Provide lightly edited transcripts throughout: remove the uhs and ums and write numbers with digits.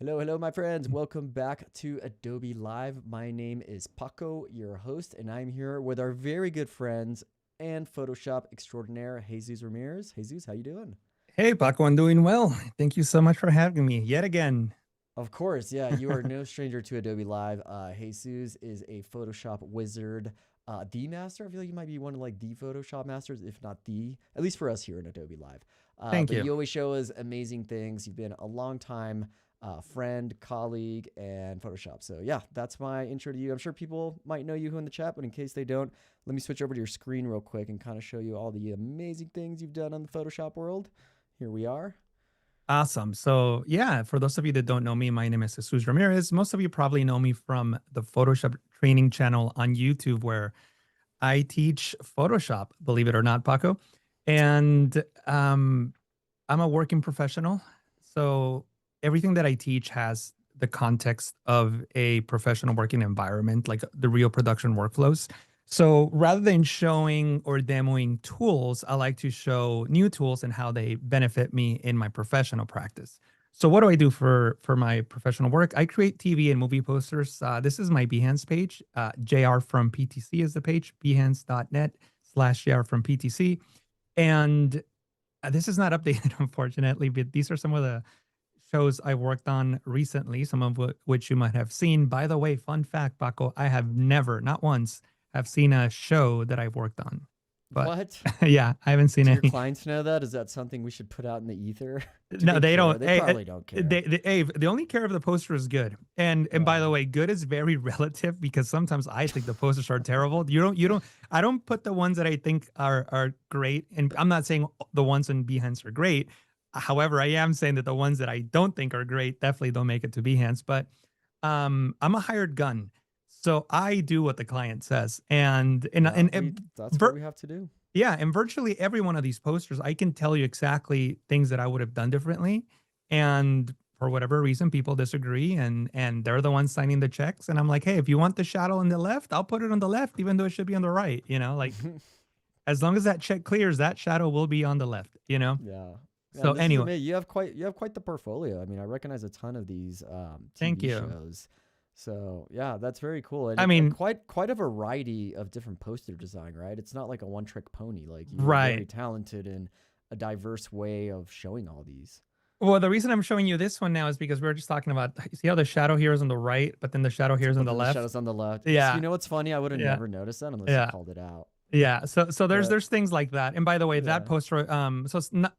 Hello, hello, my friends. Welcome back to Adobe Live. My name is Paco, your host, and I'm here with our very good friends and Photoshop extraordinaire, Jesús Ramirez. Jesús, how you doing? Hey, Paco, I'm doing well. Thank you so much for having me yet again. Of course, yeah, you are no stranger to Adobe Live. Jesus is a Photoshop wizard, the master. I feel like you might be one of like the Photoshop masters, if not the, at least for us here in Adobe Live. Thank But you. you always show us amazing things. You've been a long time friend, colleague, and Photoshop. So yeah, that's my intro to you. I'm sure people might know you in the chat, but in case they don't, let me switch over to your screen real quick and kind of show you all the amazing things you've done on the Photoshop world. Here we are. Awesome. So, yeah, for those of you that don't know me, my name is Jesús Ramirez. Most of you probably know me from the Photoshop training channel on YouTube, where I teach Photoshop, believe it or not, Paco. And I'm a working professional. So, everything that I teach has the context of a professional working environment, like the real production workflows. So rather than showing or demoing tools, I like to show new tools and how they benefit me in my professional practice. So what do I do for my professional work? I create TV and movie posters. This is my Behance page. JR from PTC is the page, behance.net/JR from PTC. And this is not updated, unfortunately, but these are some of the shows I worked on recently, some of which you might have seen. By the way, fun fact, Paco, I have never, not once, have seen a show that I've worked on. But What? yeah, I haven't seen Do your any. clients know that? Is that something we should put out in the ether? Do No, they they care? don't. They Hey, probably don't care. they only care if the poster is good. And by the Oh, way, good is very relative because sometimes I think the posters are terrible. I don't put the ones that I think are great. And I'm not saying the ones in Behance are great. However, I am saying that the ones that I don't think are great definitely don't make it to Behance. But I'm a hired gun. So I do what the client says. yeah, that's what we have to do. Yeah, and virtually every one of these posters, I can tell you exactly things that I would have done differently. And for whatever reason, people disagree, and they're the ones signing the checks. And I'm like, hey, if you want the shadow on the left, I'll put it on the left, even though it should be on the right. Like as long as that check clears, that shadow will be on the left. Yeah. Yeah, So and this is anyway, amazing. You have quite the portfolio. I mean, I recognize a ton of these thank TV you. shows. So yeah, that's very cool, and I mean, quite a variety of different poster design, right? It's not like a one trick pony. Like you're right. very talented in a diverse way of showing all these. Well, the reason I'm showing you this one now is because we were just talking about, you see how the shadow here is on the right, but then the shadow here is on But the then the left. shadows on the left. So you Yeah, know what's funny? I would have yeah, never noticed that unless you yeah. called it out. Yeah, so there's But there's things like that. And by the way, that yeah. poster, so it's not,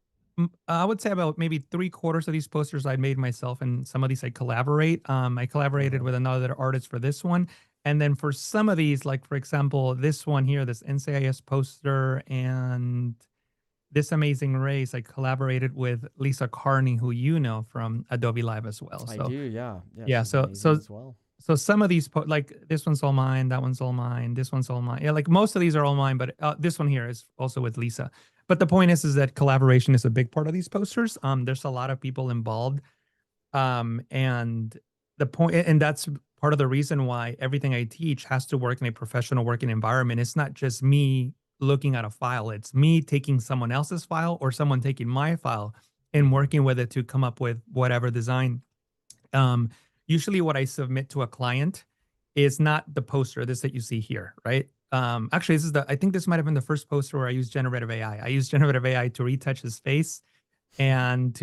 I would say about maybe three-quarters of these posters I made myself, and some of these I collaborate. I collaborated Uh-huh. with another artist for this one, and then for some of these, like for example, this one here, this NCIS poster, and this Amazing Race, I collaborated with Lisa Carney, who you know from Adobe Live as well. I So do, yeah. Yeah, yeah, she's so amazing so as well. so some of these like this one's all mine, that one's all mine, this one's all mine. Yeah, like most of these are all mine, but this one here is also with Lisa. But the point is that collaboration is a big part of these posters. There's a lot of people involved, and the point, and that's part of the reason why everything I teach has to work in a professional working environment. It's not just me looking at a file; it's me taking someone else's file or someone taking my file and working with it to come up with whatever design. um, Usually what I submit to a client is not the poster, this that you see here, right? Actually, I think this might have been the first poster where I used generative AI. I used generative AI to retouch his face, and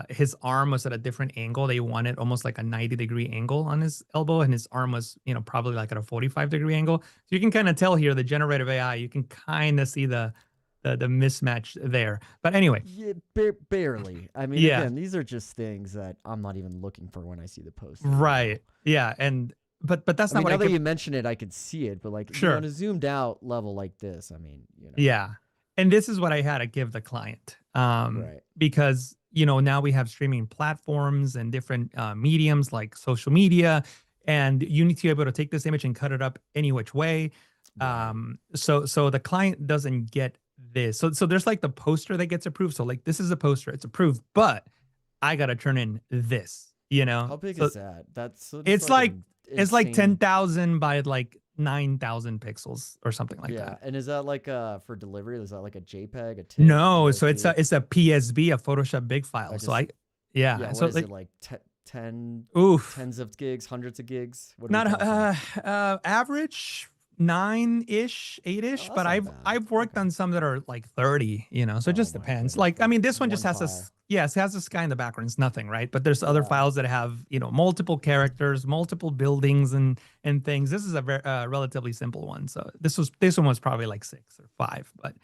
his arm was at a different angle. They wanted almost like a 90-degree angle on his elbow, and his arm was, probably like at a 45-degree angle. So you can kind of tell here the generative AI, you can kind of see the mismatch there. But anyway, Yeah, barely. I mean, yeah, again, these are just things that I'm not even looking for when I see the poster. right. Yeah, and but that's I not mean, what now I that can. you mention it, I could see it, but like, on Sure. a zoomed out level like this, I mean, Yeah. And this is what I had to give the client. right. Because, now we have streaming platforms and different mediums like social media, and you need to be able to take this image and cut it up any which way. Right. So the client doesn't get this. So there's like the poster that gets approved. So like this is a poster, it's approved, but I gotta turn in this, How big So is that? That's so just it's like like an it's like insane. 10,000 by like 9,000 pixels or something like Yeah. that. And is that like for delivery? Is that like a JPEG, a TIFF, a No, so it's PSD? a PSB, a Photoshop big file. I So just, I, yeah, yeah, so what is it like like Oof. tens of gigs, hundreds of gigs? What are we Not talking? average 9-ish, 8-ish, Oh, but that's not I've bad. worked Okay. on some that are like 30, so it Oh just my depends. goodness, Like, I for mean, this one just one has file. this, yes, it has the sky in the background. It's nothing, right? But there's other Yeah. files that have, multiple characters, multiple buildings and things. This is a very relatively simple one. So this one was probably like 6 or 5, but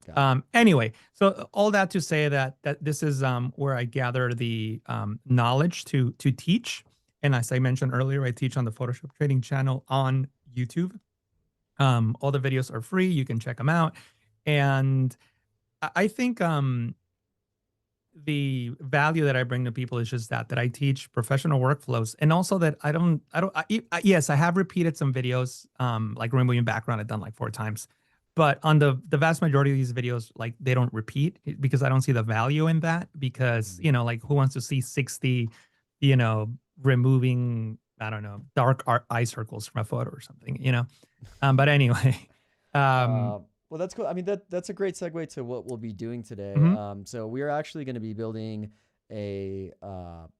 Got it. anyway, so all that to say that this is where I gather the knowledge to teach. And as I mentioned earlier, I teach on the Photoshop Trading channel on YouTube. All the videos are free. You can check them out. And I think the value that I bring to people is just that I teach professional workflows, and also that yes, I have repeated some videos, like removing background. I've done like 4 times, but on the vast majority of these videos, like they don't repeat because I don't see the value in that. Because Mhm. like who wants to see 60, you know, removing, I don't know, dark eye circles from a photo or something. But anyway, um, Uh, well, that's cool. I mean, that's a great segue to what we'll be doing today. mhm. So we are actually going to be building a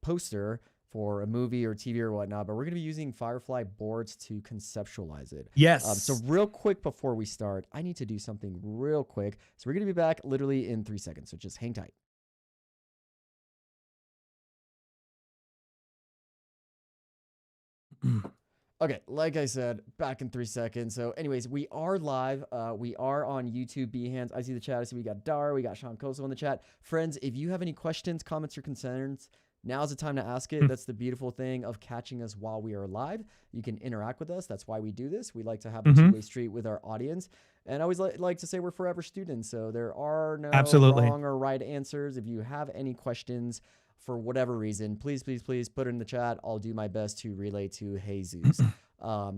poster for a movie or TV or whatnot, but we're going to be using Firefly boards to conceptualize it. So Yes. real quick before we start, I need to do something real quick. So we're going to be back literally in 3 seconds. So just hang tight. Okay, like I said, back in 3 seconds. So, anyways, we are live. We are on YouTube, Behance. I see the chat. I see we got Dar, we got Sean Koso in the chat. Friends, if you have any questions, comments, or concerns, now's the time to ask it. That's the beautiful thing of catching us while we are live. You can interact with us. That's why we do this. We like to have a Mm-hmm. two-way street with our audience. And I always like to say we're forever students. So there are no Absolutely. wrong or right answers. If you have any questions, for whatever reason, please put it in the chat. I'll do my best to relay to Jesus.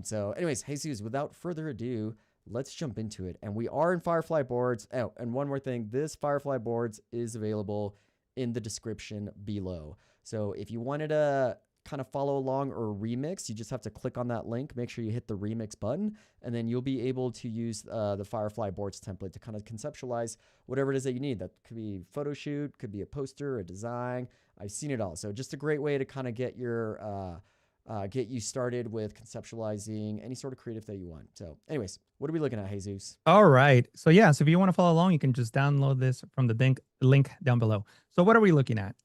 So anyways, Jesus, without further ado, let's jump into it. And we are in Firefly Boards. Oh, and one more thing, this Firefly Boards is available in the description below. So if you wanted to kind of follow along or remix, you just have to click on that link. Make sure you hit the remix button, and then you'll be able to use the Firefly Boards template to kind of conceptualize whatever it is that you need. That could be photo shoot, could be a poster, a design. I've seen it all. So just a great way to kind of get you started with conceptualizing any sort of creative that you want. So anyways, what are we looking at, Jesus? All right. So yeah, so if you want to follow along, you can just download this from the link down below. So what are we looking at?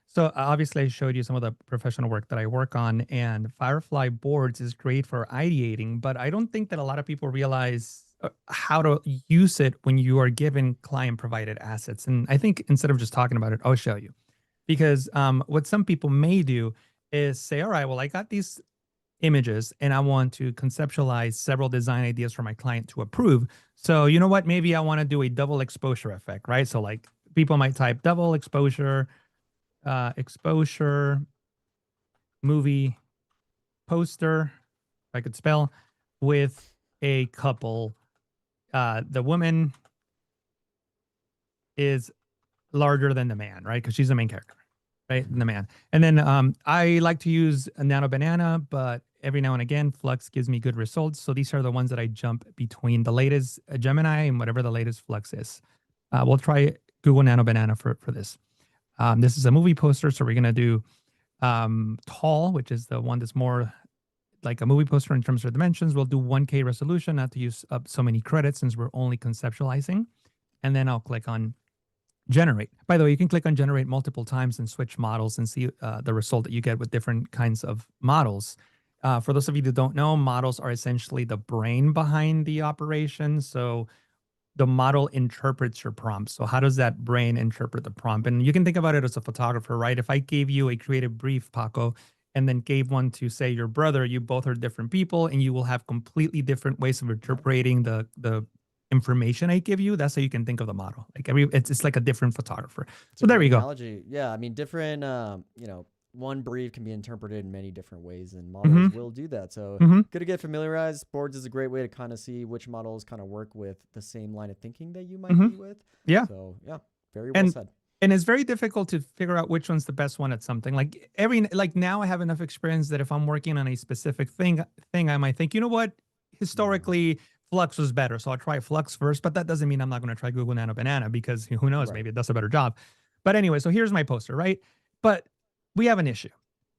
So obviously I showed you some of the professional work that I work on, and Firefly Boards is great for ideating, but I don't think that a lot of people realize how to use it when you are given client provided assets. And I think instead of just talking about it, I'll show you. Because what some people may do is say, all right, well, I got these images and I want to conceptualize several design ideas for my client to approve. So you know what? Maybe I want to do a double exposure effect, right? So like people might type double exposure, exposure, movie, poster, if I could spell, with a couple. The woman is larger than the man, right? Because she's the main character, right? Mm-hmm. The man. And then I like to use a Nano Banana, but every now and again, Flux gives me good results. So these are the ones that I jump between the latest Gemini and whatever the latest Flux is. We'll try Google Nano Banana for this. This is a movie poster, so we're going to do tall, which is the one that's more like a movie poster in terms of dimensions. We'll do 1K resolution, not to use up so many credits since we're only conceptualizing. And then I'll click on generate. By the way, you can click on generate multiple times and switch models and see the result that you get with different kinds of models. For those of you that don't know, models are essentially the brain behind the operation. So the model interprets your prompt. So how does that brain interpret the prompt? And you can think about it as a photographer, right? If I gave you a creative brief, Paco, and then gave one to, say, your brother, you both are different people and you will have completely different ways of interpreting the information I give you. That's how you can think of the model. Like it's like a different photographer. It's So a there great we go. analogy. Yeah, I mean, different. One brief can be interpreted in many different ways, and models will do that. So good to get familiarized. Boards is a great way to kind of see which models kind of work with the same line of thinking that you might be with. Yeah. So yeah, very well said. And it's very difficult to figure out which one's the best one at something. Like now I have enough experience that if I'm working on a specific thing, I might think, you know what, historically Flux was better, so I'll try Flux first. But that doesn't mean I'm not going to try Google Nano Banana, because who knows, maybe it does a better job. But anyway, so here's my poster, right? But we have an issue.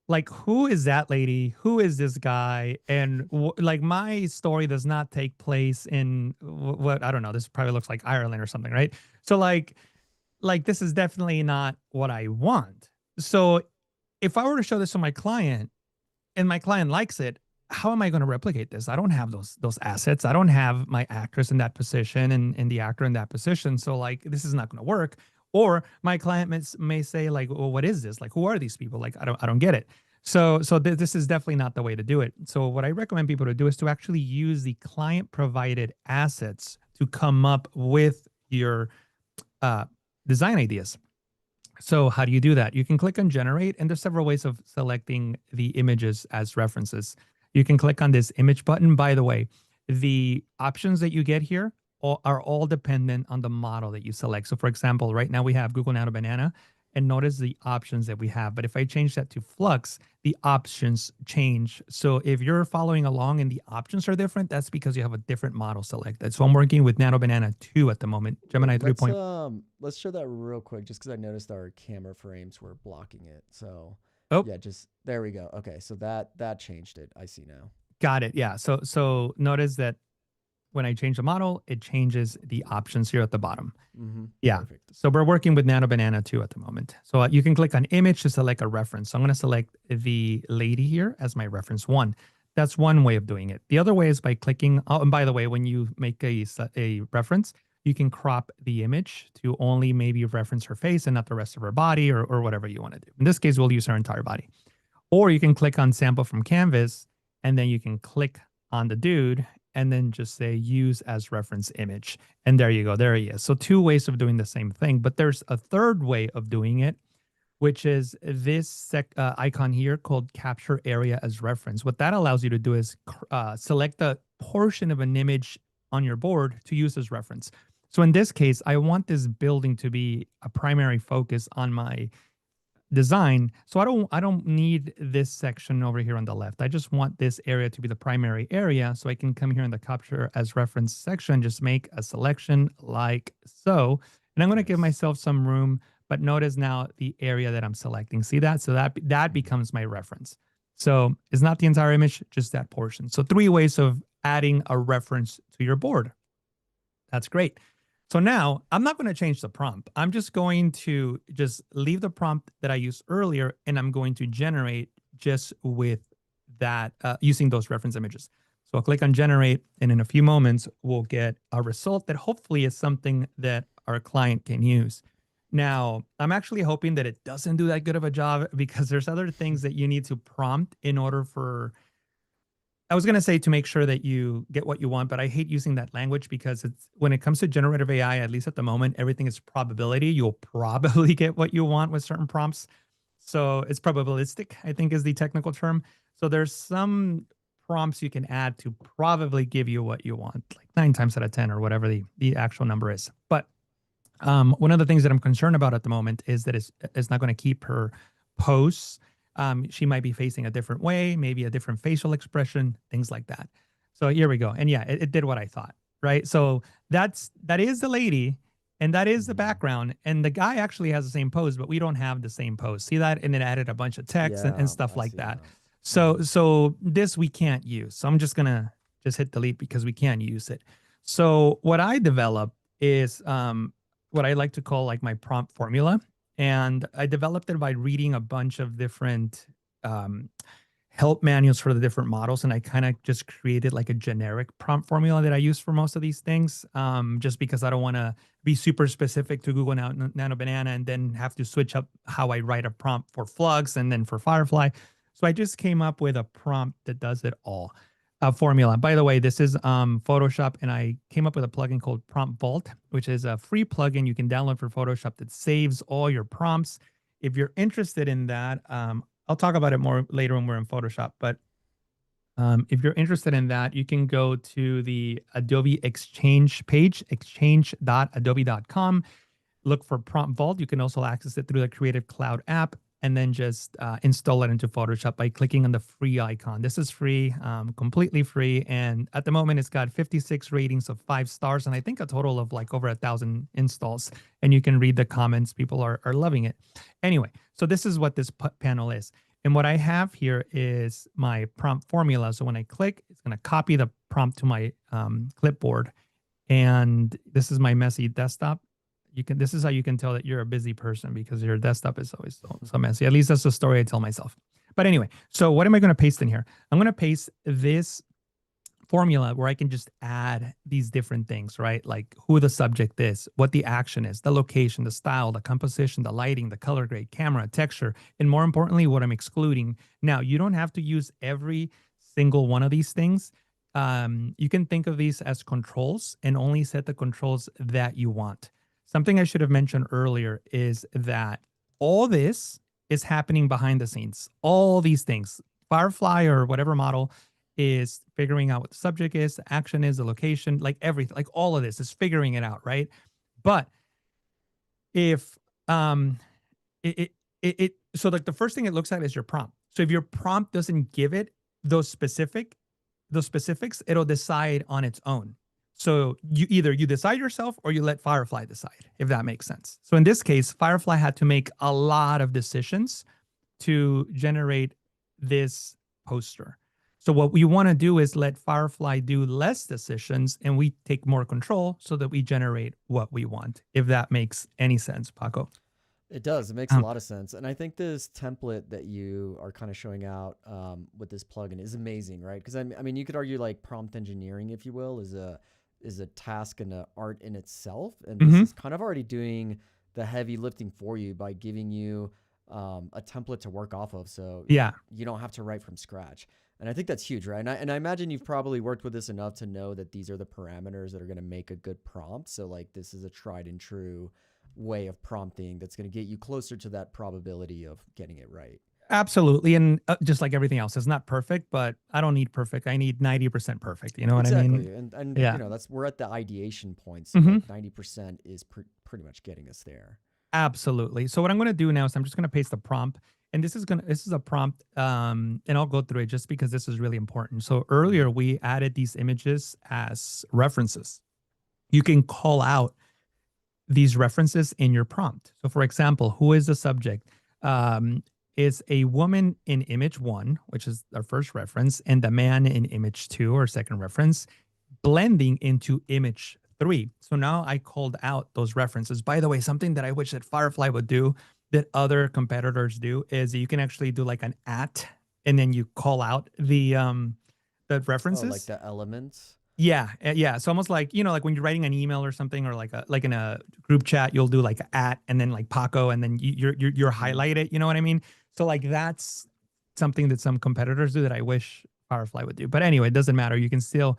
like, who is that lady? Who is this guy? And like, my story does not take place in what, I don't know. This probably looks like Ireland or something, right? So like this is definitely not what I want. So if I were to show this to my client and my client likes it, how am I going to replicate this? I don't have those assets. I don't have my actress in that position and the actor in that position. So like this is not going to work. Or my client may say like, well, what is this? Like, who are these people? Like, I don't get it. So this is definitely not the way to do it. So what I recommend people to do is to actually use the client provided assets to come up with your uh, design ideas. So how do you do that? You can click on generate, and there's several ways of selecting the images as references. You can click on this image button. By the way, the options that you get here are all dependent on the model that you select. So for example, right now we have Google Nano Banana, and notice the options that we have. But if I change that to Flux, the options change. So if you're following along and the options are different, that's because you have a different model selected. So I'm working with Nano Banana 2 at the moment, Gemini 3. Let's show that real quick, just because I noticed our camera frames were blocking it. So Oh, yeah, just there we go. Okay, so that changed it. I see now. got it. Yeah. So notice that when I change the model, it changes the options here at the bottom. Mm-hmm. Yeah. Perfect. So we're working with Nano Banana 2 at the moment. So you can click on image to select a reference. So I'm going to select the lady here as my reference 1. That's one way of doing it. The other way is by clicking. Oh, and by the way, when you make a reference, you can crop the image to only maybe reference her face and not the rest of her body, or whatever you want to do. In this case, we'll use her entire body. Or you can click on sample from canvas, and then you can click on the dude and then just say use as reference image. And there you go. There he is. So 2 ways of doing the same thing. But there's a third way of doing it, which is this icon here called capture area as reference. What that allows you to do is select a portion of an image on your board to use as reference. So in this case, I want this building to be a primary focus on my design. So I don't need this section over here on the left. I just want this area to be the primary area. So I can come here in the capture as reference section, just make a selection like so. And I'm going to give myself some room, but notice now the area that I'm selecting. See that? So that becomes my reference. So it's not the entire image, just that portion. So 3 ways of adding a reference to your board. That's great. So now I'm not going to change the prompt. I'm just going to just leave the prompt that I used earlier, and I'm going to generate just with that using those reference images. So I'll click on generate, and in a few moments, we'll get a result that hopefully is something that our client can use. Now, I'm actually hoping that it doesn't do that good of a job, because there's other things that you need to prompt in order for, I was going to say, to make sure that you get what you want, but I hate using that language, because it's, when it comes to generative AI, at least at the moment, everything is probability. You'll probably get what you want with certain prompts. So it's probabilistic, I think, is the technical term. So there's some prompts you can add to probably give you what you want, like 9 times out of 10 or whatever the actual number is. But one of the things that I'm concerned about at the moment is that it's not going to keep her posts. She might be facing a different way, maybe a different facial expression, things like that. So here we go. And yeah, it did what I thought, right? So that is the lady, and that is the background. And the guy actually has the same pose, but we don't have the same pose. See that? And it added a bunch of text and stuff like that. So this we can't use. So I'm just gonna hit delete because we can't use it. So what I developed is what I like to call like my prompt formula. And I developed it by reading a bunch of different help manuals for the different models. And I kind of just created like a generic prompt formula that I use for most of these things, just because I don't want to be super specific to Google Nano Banana and then have to switch up how I write a prompt for Flux and then for Firefly. So I just came up with a prompt that does it all. Formula. By the way, this is Photoshop, and I came up with a plugin called Prompt Vault, which is a free plugin you can download for Photoshop that saves all your prompts. If you're interested in that, I'll talk about it more later when we're in Photoshop. But if you're interested in that, you can go to the Adobe Exchange page, exchange.adobe.com. Look for Prompt Vault. You can also access it through the Creative Cloud app, and then just install it into Photoshop by clicking on the free icon. This is free, completely free. And at the moment, it's got 56 ratings of 5 stars, and I think a total of like over 1,000 installs. And you can read the comments. People are loving it. Anyway, so this is what this panel is. And what I have here is my prompt formula. So when I click, it's going to copy the prompt to my clipboard. And this is my messy desktop. This is how you can tell that you're a busy person, because your desktop is always so messy. At least that's the story I tell myself. But anyway, so what am I going to paste in here? I'm going to paste this formula where I can just add these different things, right? Like who the subject is, what the action is, the location, the style, the composition, the lighting, the color grade, camera, texture, and more importantly, what I'm excluding. Now, you don't have to use every single one of these things. You can think of these as controls and only set the controls that you want. Something I should have mentioned earlier is that all this is happening behind the scenes. All these things, Firefly or whatever model, is figuring out what the subject is, the action is, the location, like everything, like all of this is figuring it out, right? But if so like the first thing it looks at is your prompt. So if your prompt doesn't give it those specifics, it'll decide on its own. So you decide yourself or you let Firefly decide, if that makes sense. So in this case, Firefly had to make a lot of decisions to generate this poster. So what we want to do is let Firefly do less decisions and we take more control so that we generate what we want, if that makes any sense, Paco. It does. It makes a lot of sense. And I think this template that you are kind of showing out with this plugin is amazing, right? Because I mean, you could argue like prompt engineering, if you will, is a task and an art in itself. And this is kind of already doing the heavy lifting for you by giving you a template to work off of. So yeah, you don't have to write from scratch. And I think that's huge, right? And I imagine you've probably worked with this enough to know that these are the parameters that are going to make a good prompt. So like this is a tried and true way of prompting that's going to get you closer to that probability of getting it right. Absolutely. And just like everything else, it's not perfect, but I don't need perfect. I need 90% perfect. You know what I mean? And yeah. You know, we're at the ideation point. So like 90% is pretty much getting us there. Absolutely. So what I'm going to do now is I'm just going to paste the prompt. And this is a prompt, and I'll go through it just because this is really important. So earlier we added these images as references. You can call out these references in your prompt. So for example, who is the subject? Is a woman in image 1, which is our first reference, and the man in image 2 or second reference, blending into image 3. So now I called out those references. By the way, something that I wish that Firefly would do that other competitors do is you can actually do like an @ and then you call out the references. Oh, like the elements. Yeah, yeah. So almost like, you know, like when you're writing an email or something, or like in a group chat, you'll do like @ and then like Paco, and then you're highlight it. You know what I mean? So like that's something that some competitors do that I wish Firefly would do. But anyway, it doesn't matter. You can still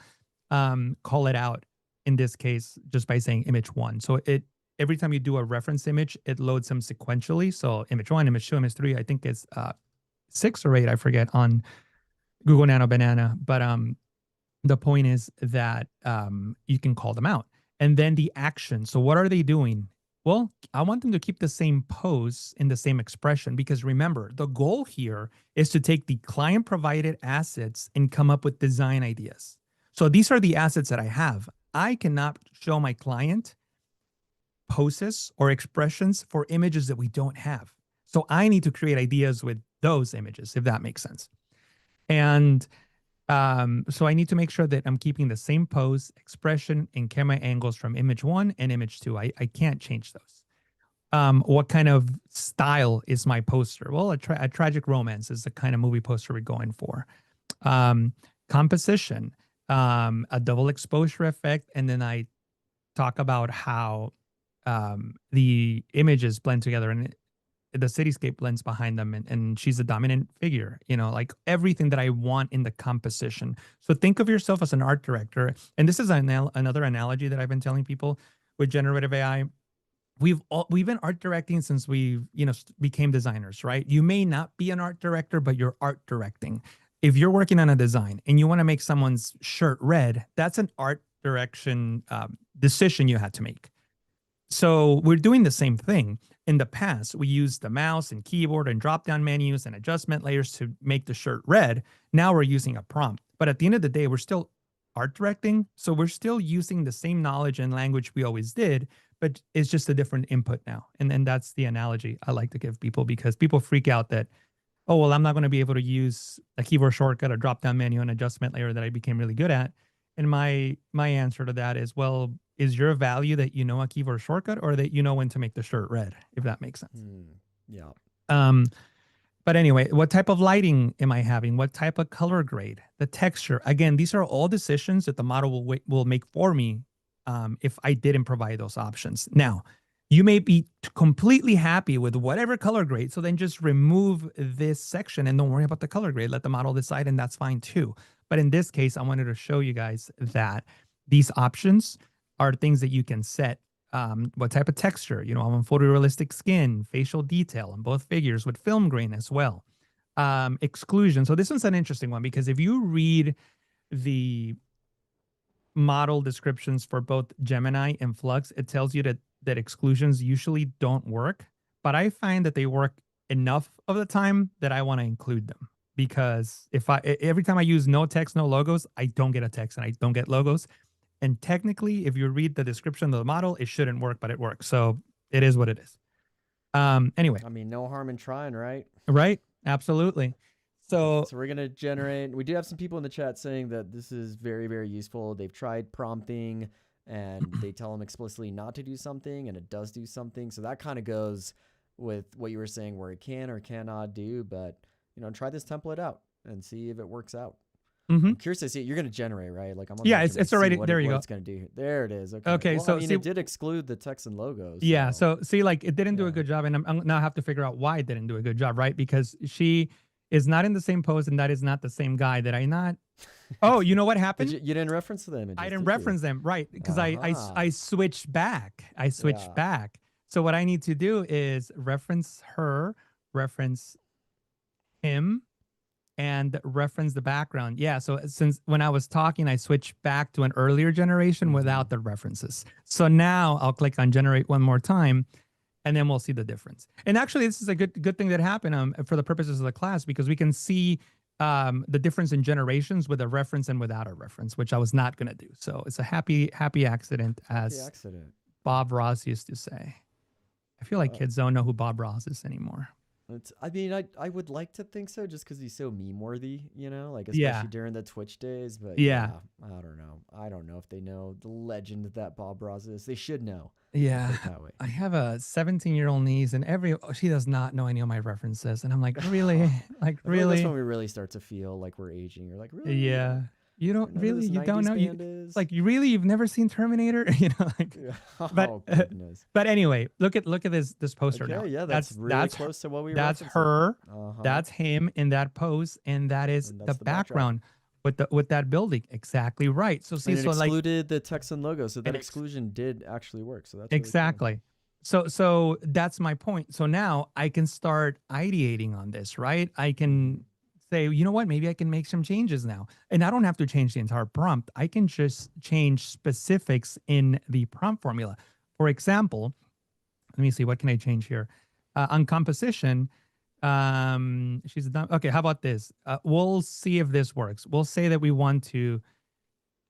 call it out in this case just by saying image 1. So every time you do a reference image, it loads them sequentially. So image 1, image 2, image 3, I think it's 6 or 8, I forget, on Google Nano Banana. But the point is that you can call them out. And then the action. So what are they doing? Well, I want them to keep the same pose in the same expression, because remember, the goal here is to take the client provided assets and come up with design ideas. So these are the assets that I have. I cannot show my client poses or expressions for images that we don't have. So I need to create ideas with those images, if that makes sense. And so I need to make sure that I'm keeping the same pose, expression, and camera angles from image 1 and image 2. I can't change those. What kind of style is my poster? Well, a tragic romance is the kind of movie poster we're going for. Composition, a double exposure effect, and then I talk about how the images blend together and the cityscape blends behind them, and she's a dominant figure, you know, like everything that I want in the composition. So think of yourself as an art director. And this is another analogy that I've been telling people with generative AI. We've been art directing since we, became designers, right? You may not be an art director, but you're art directing. If you're working on a design and you want to make someone's shirt red, that's an art direction decision you had to make. So we're doing the same thing. In the past, we used the mouse and keyboard and drop-down menus and adjustment layers to make the shirt red. Now we're using a prompt. But at the end of the day, we're still art directing. So we're still using the same knowledge and language we always did, but it's just a different input now. And that's the analogy I like to give people, because people freak out that, oh, well, I'm not going to be able to use a keyboard shortcut, a drop down menu, and adjustment layer that I became really good at. And my answer to that is, well, is your value that you know a keyboard shortcut or that you know when to make the shirt red, if that makes sense? Yeah. Um, but anyway, what type of lighting am I having? What type of color grade? The texture. Again, these are all decisions that the model will make for me if I didn't provide those options. Now, you may be completely happy with whatever color grade, so then just remove this section and don't worry about the color grade. Let the model decide, and that's fine too. But in this case, I wanted to show you guys that these options are things that you can set. What type of texture? You know, I want photorealistic skin, facial detail on both figures with film grain as well. Exclusion. So this one's an interesting one because if you read the model descriptions for both Gemini and Flux, it tells you that exclusions usually don't work, but I find that they work enough of the time that I want to include them because every time I use no text, no logos, I don't get a text and I don't get logos. And technically, if you read the description of the model, it shouldn't work, but it works. So it is what it is. Anyway. I mean, no harm in trying, right? Right. Absolutely. So we're going to generate, we do have some people in the chat saying that this is very, very useful. They've tried prompting and they tell them explicitly not to do something and it does do something. So that kind of goes with what you were saying where it can or cannot do, but you know, try this template out and see if it works out. I'm curious to see it. You're going to generate, right? Like it's already there. You go. It's going to do. There it is. Okay. Okay. Well, So I mean, it did exclude the text and logos. Yeah. So see, like it didn't do a good job, and I'm now have to figure out why it didn't do a good job, right? Because she is not in the same pose, and that is not the same guy that I not. Oh, you know what happened? You didn't reference the images. I didn't reference them, right? Because I switched back. I switched back. So what I need to do is reference her, reference him, and reference the background. Yeah, so since when I was talking, I switched back to an earlier generation without the references. So now I'll click on generate one more time, and then we'll see the difference. And actually, this is a good thing that happened for the purposes of the class because we can see the difference in generations with a reference and without a reference, which I was not going to do. So it's a happy accident, as Bob Ross used to say. I feel like kids don't know who Bob Ross is anymore. I mean, I would like to think so, just because he's so meme worthy, you know, like especially during the Twitch days. But I don't know. I don't know if they know the legend that Bob Ross is. They should know. Yeah, I have a 17-year-old niece, and she does not know any of my references, and I'm like, really, really. That's when we really start to feel like we're aging. You're like, really? Yeah. You don't really, you don't know. You've never seen Terminator, you know, like. But anyway, look at this poster now. Yeah, that's really close to what we were. That's her. That's him in that pose, and that is the background with that building. Exactly right. So see, and it excluded the text and logo, so that exclusion did actually work. So that's exactly. Really cool. So that's my point. So now I can start ideating on this, right? I can say, you know what, maybe I can make some changes now. And I don't have to change the entire prompt. I can just change specifics in the prompt formula. For example, let me see, what can I change here? On composition, she's done. Okay, how about this? We'll see if this works. We'll say that we want to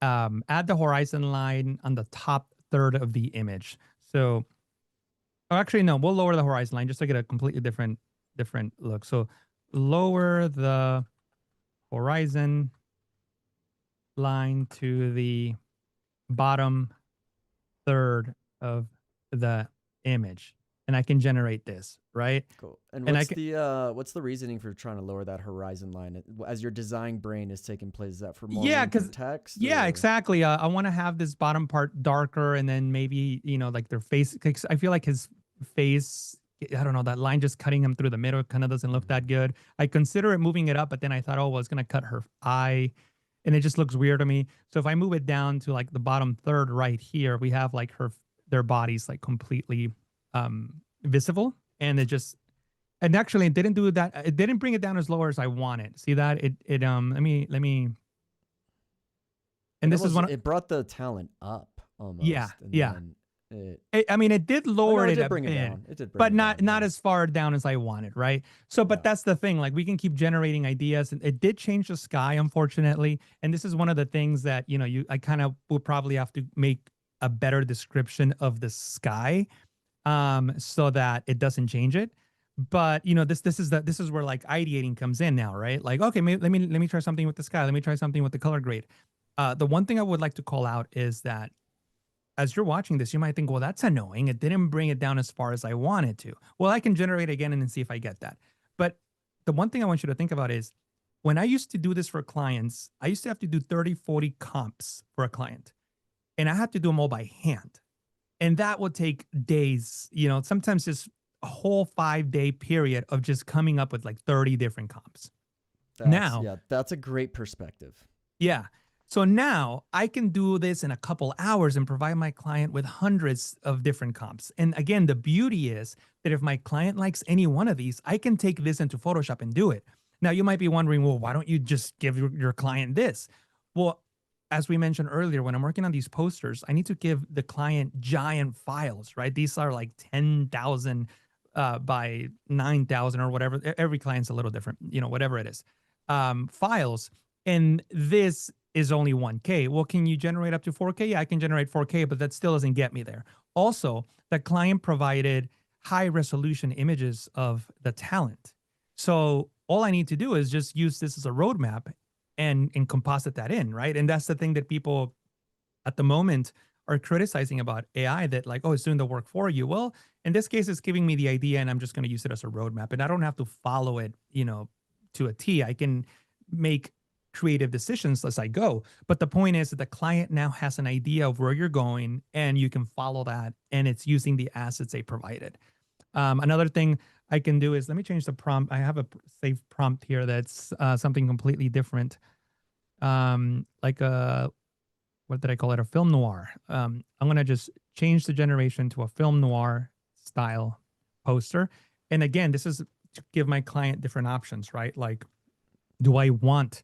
add the horizon line on the top third of the image. So, actually, no, we'll lower the horizon line just to get a completely different look. So lower the horizon line to the bottom third of the image, and I can generate this, right? Cool. And what's the reasoning for trying to lower that horizon line as your design brain is taking place? Is that for more text? Yeah, exactly. I want to have this bottom part darker, and then maybe, you know, like their face. I feel like his face, I don't know, that line just cutting him through the middle kind of doesn't look that good. I consider it moving it up, but then I thought, oh, well, it's going to cut her eye, and it just looks weird to me. So if I move it down to like the bottom third right here, we have like their bodies like completely visible, and and actually it didn't do that. It didn't bring it down as low as I wanted. See that? Let me. And this is one. It brought the talent up almost. Yeah. I mean, it did lower it a bit, but not as far down as I wanted, right? So, but that's the thing. Like, we can keep generating ideas, and it did change the sky, unfortunately. And this is one of the things that, you know, I kind of will probably have to make a better description of the sky, so that it doesn't change it. But this is where like ideating comes in now, right? Like, okay, let me try something with the sky. Let me try something with the color grade. The one thing I would like to call out is that as you're watching this, you might think, well, that's annoying. It didn't bring it down as far as I wanted to. Well, I can generate again and then see if I get that. But the one thing I want you to think about is when I used to do this for clients, I used to have to do 30, 40 comps for a client, and I had to do them all by hand. And that would take days, sometimes just a whole 5-day period of just coming up with like 30 different comps. Now, That's a great perspective. yeah. So now I can do this in a couple hours and provide my client with hundreds of different comps. And again, the beauty is that if my client likes any one of these, I can take this into Photoshop and do it. Now you might be wondering, well, why don't you just give your client this? Well, as we mentioned earlier, when I'm working on these posters, I need to give the client giant files, right? These are like 10,000 by 9,000 or whatever. Every client's a little different, whatever it is. Files. And this is only 1K. Well, can you generate up to 4K? Yeah, I can generate 4K, but that still doesn't get me there. Also, the client provided high resolution images of the talent. So all I need to do is just use this as a roadmap and composite that in, right? And that's the thing that people at the moment are criticizing about AI, that like, oh, it's doing the work for you. Well, in this case, it's giving me the idea and I'm just going to use it as a roadmap. And I don't have to follow it, to a T. I can make creative decisions as I go. But the point is that the client now has an idea of where you're going and you can follow that, and it's using the assets they provided. Another thing I can do is, let me change the prompt. I have a saved prompt here that's something completely different. Like what did I call it? A film noir. I'm going to just change the generation to a film noir style poster. And again, this is to give my client different options, right? Like, do I want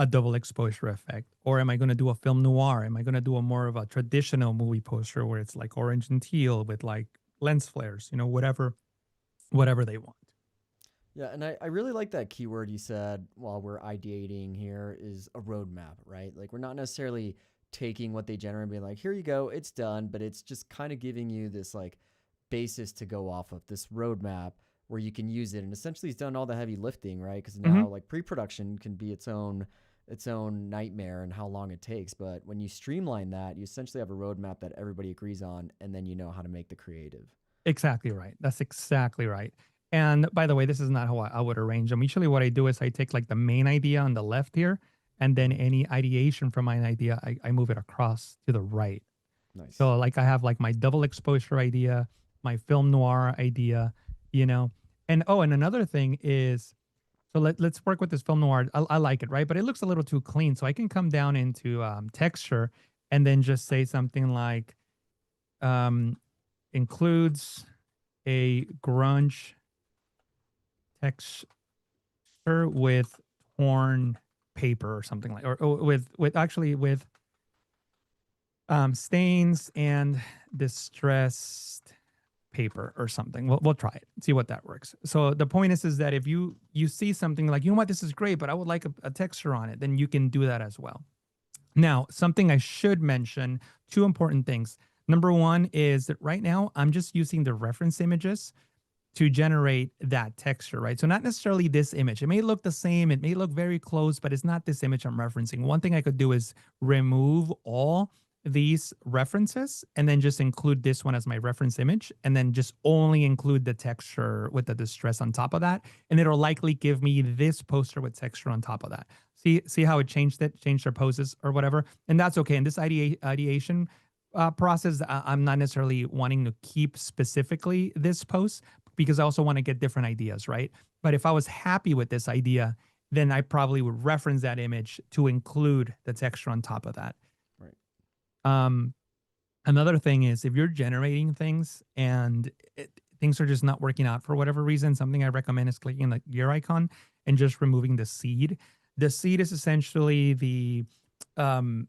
a double exposure effect, or am I going to do a film noir? Am I going to do a more of a traditional movie poster where it's like orange and teal with like lens flares, whatever they want. Yeah, and I really like that keyword you said while we're ideating here is a roadmap, right? Like we're not necessarily taking what they generate and being like, here you go, it's done, but it's just kind of giving you this like basis to go off of, this roadmap where you can use it. And essentially it's done all the heavy lifting, right? Because now like pre-production can be its own nightmare and how long it takes. But when you streamline that, you essentially have a roadmap that everybody agrees on, and then you know how to make the creative. Exactly right. That's exactly right. And by the way, this is not how I would arrange them. Usually what I do is I take like the main idea on the left here, and then any ideation from my idea, I move it across to the right. Nice. So like I have like my double exposure idea, my film noir idea, and another thing is, so let's work with this film noir. I like it, right? But it looks a little too clean. So I can come down into texture and then just say something like, includes a grunge texture with torn paper or something like, or with stains and distressed paper or something. We'll try it, see what that works. So the point is that if you see something like, what, this is great, but I would like a texture on it, then you can do that as well. Now, something I should mention, 2 important things. Number 1 is that right now I'm just using the reference images to generate that texture, right? So not necessarily this image. It may look the same, it may look very close, but it's not this image I'm referencing. One thing I could do is remove all these references and then just include this one as my reference image, and then just only include the texture with the distress on top of that. And it'll likely give me this poster with texture on top of that. See how it changed their poses or whatever. And that's okay. In this ideation process, I'm not necessarily wanting to keep specifically this post, because I also want to get different ideas, right? But if I was happy with this idea, then I probably would reference that image to include the texture on top of that. Right. Another thing is, if you're generating things and things are just not working out for whatever reason, something I recommend is clicking the gear icon and just removing the seed. The seed is essentially the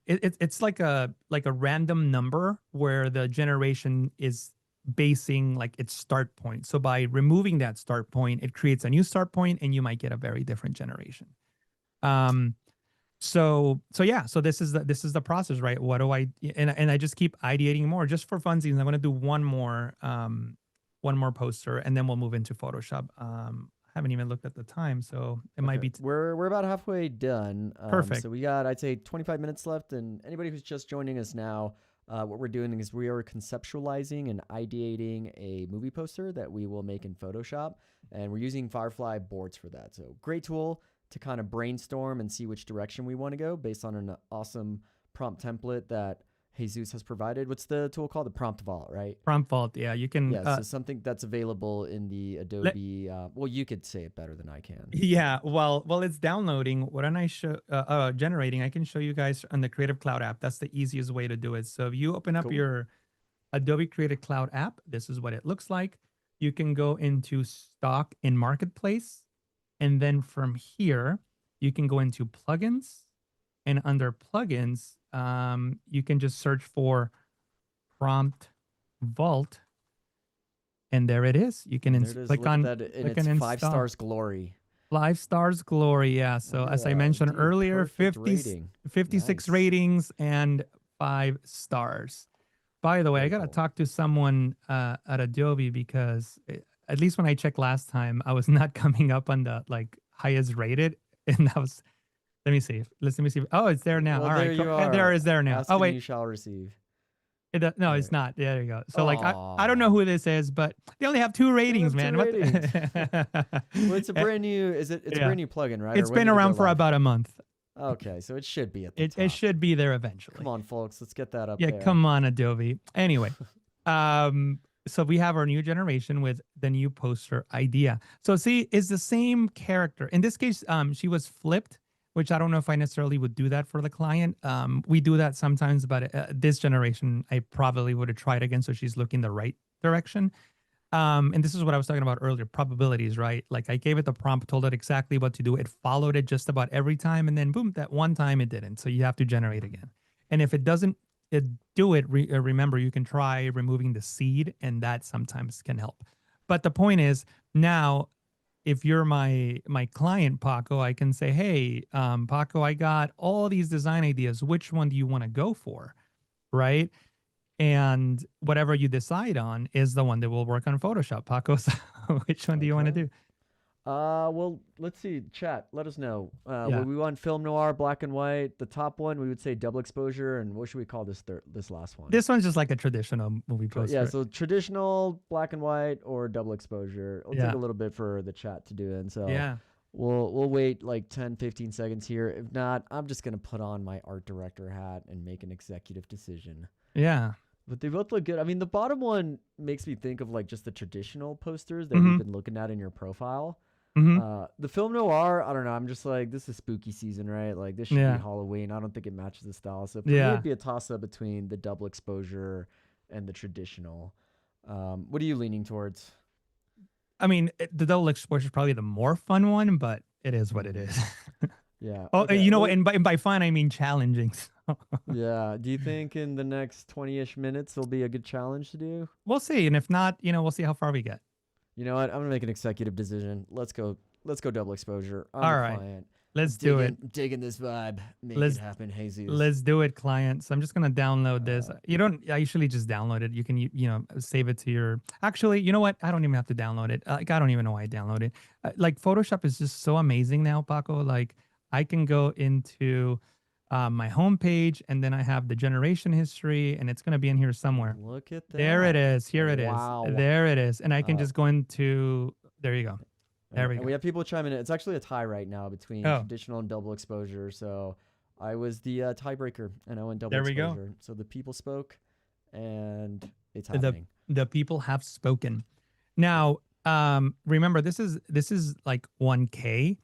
it's like a random number where the generation is basing like its start point. So by removing that start point, it creates a new start point, and you might get a very different generation. So this is the process, right? What do I, and I just keep ideating more just for funsies. I'm going to do one more one more poster, and then we'll move into Photoshop. I haven't even looked at the time, so it might be we're about halfway done. perfect. So we got, I'd say, 25 minutes left. And anybody who's just joining us now, what we're doing is we are conceptualizing and ideating a movie poster that we will make in Photoshop, and we're using Firefly Boards for that. So great tool to kind of brainstorm and see which direction we want to go based on an awesome prompt template that Jesus has provided. What's the tool called? The Prompt Vault, right? Prompt Vault, yeah, you can. Yeah, so something that's available in the Adobe. Well, you could say it better than I can. Yeah, well, it's downloading. Why don't I show generating? I can show you guys on the Creative Cloud app. That's the easiest way to do it. So if you open up your Adobe Creative Cloud app, this is what it looks like. You can go into Stock in Marketplace, and then from here you can go into Plugins, and under Plugins, you can just search for Prompt Vault, and there it is. You can click on that, and it's 5 stars glory. 5 stars glory, yeah. So as I mentioned earlier, 56 ratings and 5 stars. By the way, I got to talk to someone at Adobe because at least when I checked last time, I was not coming up on the like highest rated, and that was. Let me see. Let me see. Oh, it's there now. Well, all right, there is there now. Asking Oh wait, you shall receive. No, it's not. There you go. So like I don't know who this is, but they only have 2 ratings, man. Well, it's a brand new. It's a brand new plugin, right? It's been around for about a month. Okay, so it should be at the top. It should be there eventually. Come on, folks, let's get that up. Yeah, there. come on, Adobe. Anyway, so we have our new generation with the new poster idea. So see, it's the same character. In this case, she was flipped, which I don't know if I necessarily would do that for the client. We do that sometimes, but this generation, I probably would have tried again so she's looking the right direction. And this is what I was talking about earlier, probabilities, right? Like I gave it the prompt, told it exactly what to do. It followed it just about every time. And then boom, that one time it didn't. So you have to generate again. And if it doesn't do it, remember, you can try removing the seed, and that sometimes can help. But the point is now, if you're my client, Paco, I can say, hey, Paco, I got all these design ideas. Which one do you want to go for, right? And whatever you decide on is the one that will work on Photoshop. Paco, so which one do you want to do? Well, let's see. Chat, let us know. Would we want film noir, black and white? The top one, we would say double exposure. And what should we call this last one? This one's just like a traditional movie poster. Yeah, so traditional, black and white, or double exposure. It'll take a little bit for the chat to do it. And so we'll wait like 10, 15 seconds here. If not, I'm just going to put on my art director hat and make an executive decision. Yeah. But they both look good. I mean, the bottom one makes me think of like just the traditional posters that we've been looking at in your profile. The film noir, I don't know. I'm just like, this is spooky season, right? Like this should be Halloween. I don't think it matches the style. So for me, it'd be a toss up between the double exposure and the traditional. What are you leaning towards? I mean, the double exposure is probably the more fun one, but it is what it is. Yeah. Oh, okay. You know what? And by fun, I mean challenging. Yeah. Do you think in the next 20-ish minutes will be a good challenge to do? We'll see. And if not, we'll see how far we get. You know what? I'm gonna make an executive decision. Let's go double exposure. All right. Client. Let's do it. I'm digging this vibe. Make it happen, Jesus. Let's do it, client. So I'm just gonna download this. I usually just download it. You can save it to your. Actually, you know what? I don't even have to download it. Like I don't even know why I download it. Like Photoshop is just so amazing now, Paco. Like I can go into my homepage, and then I have the generation history, and it's going to be in here somewhere. Look at that. There it is. Here it is. Wow. There it is. And I can just go into, there you go. There we go. We have people chiming in. It's actually a tie right now between traditional and double exposure. So I was the tiebreaker, and I went double exposure. There we go. So the people spoke, and it's happening. The people have spoken. Now, remember, this is like 1K.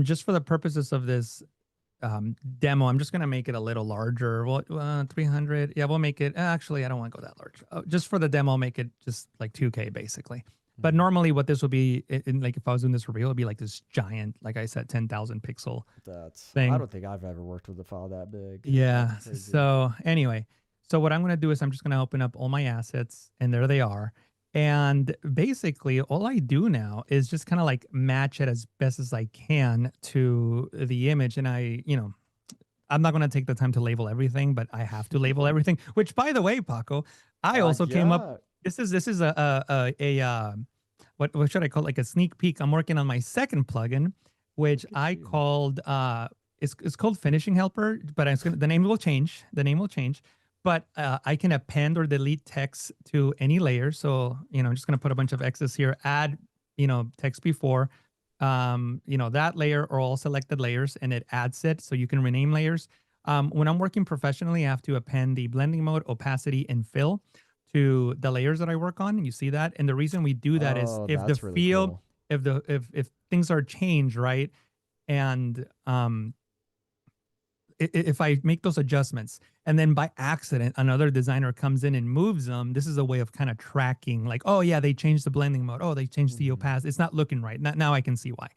Just for the purposes of this demo, I'm just going to make it a little larger. Well, 300. Yeah, we'll make it. Actually, I don't want to go that large. Just for the demo, I'll make it just like 2K basically. But normally what this would be, like if I was doing this for real, it'd be like this giant, like I said, 10,000 pixel thing. I don't think I've ever worked with a file that big. Yeah. So anyway, so what I'm going to do is I'm just going to open up all my assets, and there they are. And basically all I do now is just kind of like match it as best as I can to the image. And I'm not going to take the time to label everything, but I have to label everything, which by the way, Paco, I also came up This is what should I call it? Like a sneak peek. I'm working on my second plugin, which Look at I you. called it's called Finishing Helper, but the name will change. The name will change. But I can append or delete text to any layer. So, I'm just gonna put a bunch of X's here, add, text before that layer or all selected layers, and it adds it so you can rename layers. When I'm working professionally, I have to append the blending mode, opacity, and fill to the layers that I work on. You see that? And the reason we do that is Oh, if the that's really field, cool. if things are changed, right? And if I make those adjustments and then by accident another designer comes in and moves them, this is a way of kind of tracking, like, oh yeah, they changed the blending mode. Oh, they changed the Hmm. opacity. It's not looking right. Now I can see why.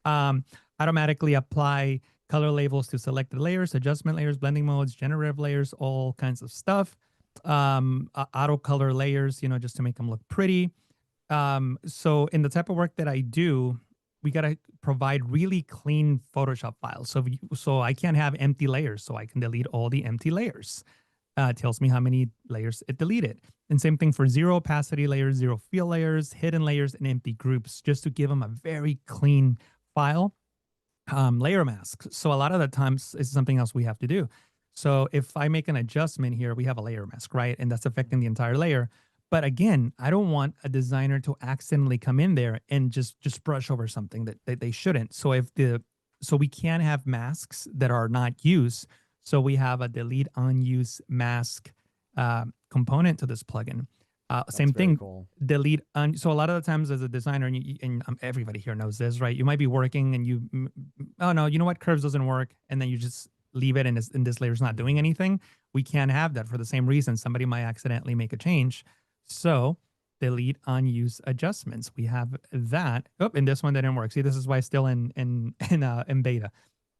Um, Automatically apply color labels to selected layers, adjustment layers, blending modes, generative layers, all kinds of stuff. Auto color layers, just to make them look pretty. So in the type of work that I do, we gotta provide really clean Photoshop files. So I can't have empty layers. So I can delete all the empty layers. It tells me how many layers it deleted. And same thing for zero opacity layers, zero fill layers, hidden layers, and empty groups, just to give them a very clean file. Layer masks. So a lot of the times it's something else we have to do. So if I make an adjustment here, we have a layer mask, right? And that's affecting the entire layer. But again, I don't want a designer to accidentally come in there and just brush over something that they shouldn't. So we can have masks that are not used. So we have a delete unused mask component to this plugin. That's Same very thing, cool. delete. So a lot of the times as a designer, and everybody here knows this, right? You might be working and oh no, you know what, curves doesn't work, and then you just leave it, and this layer's not doing Hmm. anything. We can't have that for the same reason. Somebody might accidentally make a change. So delete unused adjustments. We have that. Oh, and this one didn't work. See, this is why it's still in beta.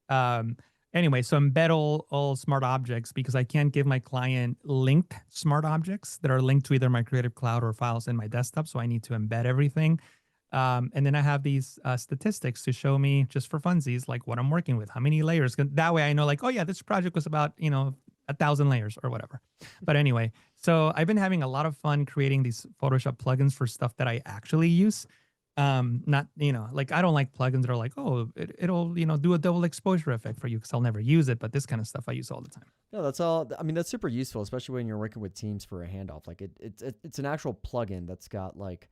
Um, anyway, so embed all smart objects because I can't give my client linked smart objects that are linked to either my Creative Cloud or files in my desktop. So I need to embed everything. And then I have these statistics to show me just for funsies, like what I'm working with, how many layers. That way I know, like, oh yeah, this project was about, 1,000 layers or whatever. But anyway, so I've been having a lot of fun creating these Photoshop plugins for stuff that I actually use. Not, like I don't like plugins that are like, oh, it'll, do a double exposure effect for you because I'll never use it. But this kind of stuff I use all the time. No, that's all. I mean, that's super useful, especially when you're working with teams for a handoff. Like it's an actual plugin that's got like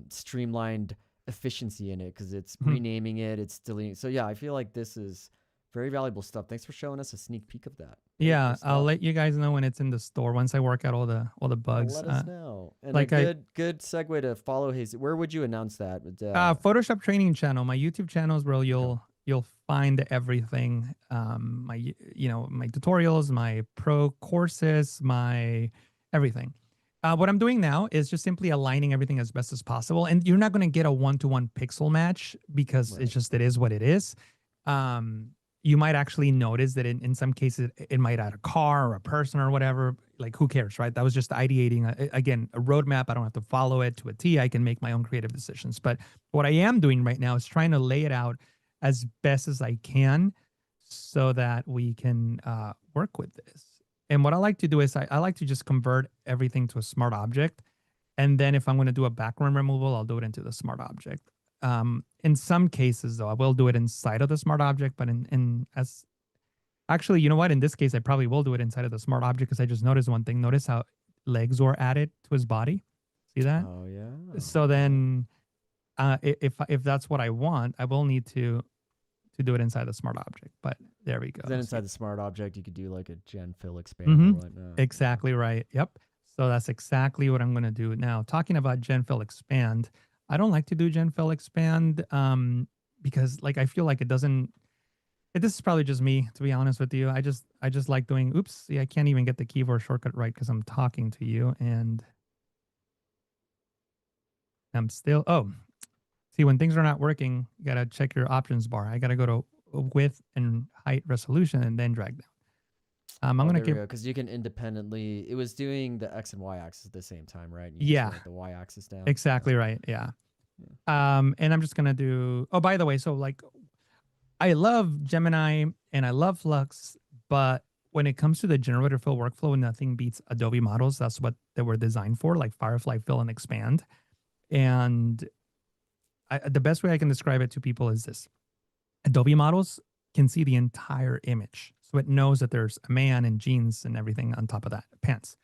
streamlined efficiency in it because it's Mhm. renaming it, it's deleting. So yeah, I feel like this is very valuable stuff. Thanks for showing us a sneak peek of that. Very cool Yeah, I'll stuff. let you guys know when it's in the store once I work out all the Yeah, bugs. let us know. And a Like I good segue to follow his. Where would you announce that? Photoshop training channel, my YouTube channel is where Okay. you'll find everything. My tutorials, my pro courses, my everything. What I'm doing now is just simply aligning everything as best as possible. And you're not going to get a one-to-one pixel match because Right. it is what it is. Um, you might actually notice that in some cases it might add a car or a person or whatever. Like who cares, right? That was just ideating. Again, a roadmap. I don't have to follow it to a T. I can make my own creative decisions. But what I am doing right now is trying to lay it out as best as I can so that we can work with this. And what I like to do is I like to just convert everything to a smart object. And then if I'm going to do a background removal, I'll do it into the smart object. In some cases, though, I will do it inside of the smart object. But in as actually, you know what? In this case, I probably will do it inside of the smart object because I just noticed one thing. Notice how legs were added to his body. See that? Oh yeah. So Okay. then, if that's what I want, I will need to do it inside the smart object. But there we go. Then See? inside the smart object, you could do like a gen fill expand or Mm-hmm. whatnot. Yeah. Exactly right. Yep. So that's exactly what I'm going to do now. Talking about gen fill expand, I don't like to do gen fill expand because like I feel like it doesn't. This is probably just me, to be honest with you. I just like doing. Oops, see, I can't even get the keyboard shortcut right because I'm talking to you, and I'm still. Oh, see, when things are not working, you gotta check your options bar. I gotta go to width and height resolution and then drag down. I'm Oh, gonna there we keep. go. Because you can independently. It was doing the x and y axis at the same time, right? And you just Yeah, wanted the y axis down. Yeah. exactly right. Yeah. Yeah. And I'm just gonna do. Oh, by the way, so like I love Gemini and I love Flux, but when it comes to the generative fill workflow, nothing beats Adobe models. That's what they were designed for, like Firefly Fill and Expand. And the best way I can describe it to people is this. Adobe models can see the entire image. So it knows that there's a man and jeans and everything on top of that, pants.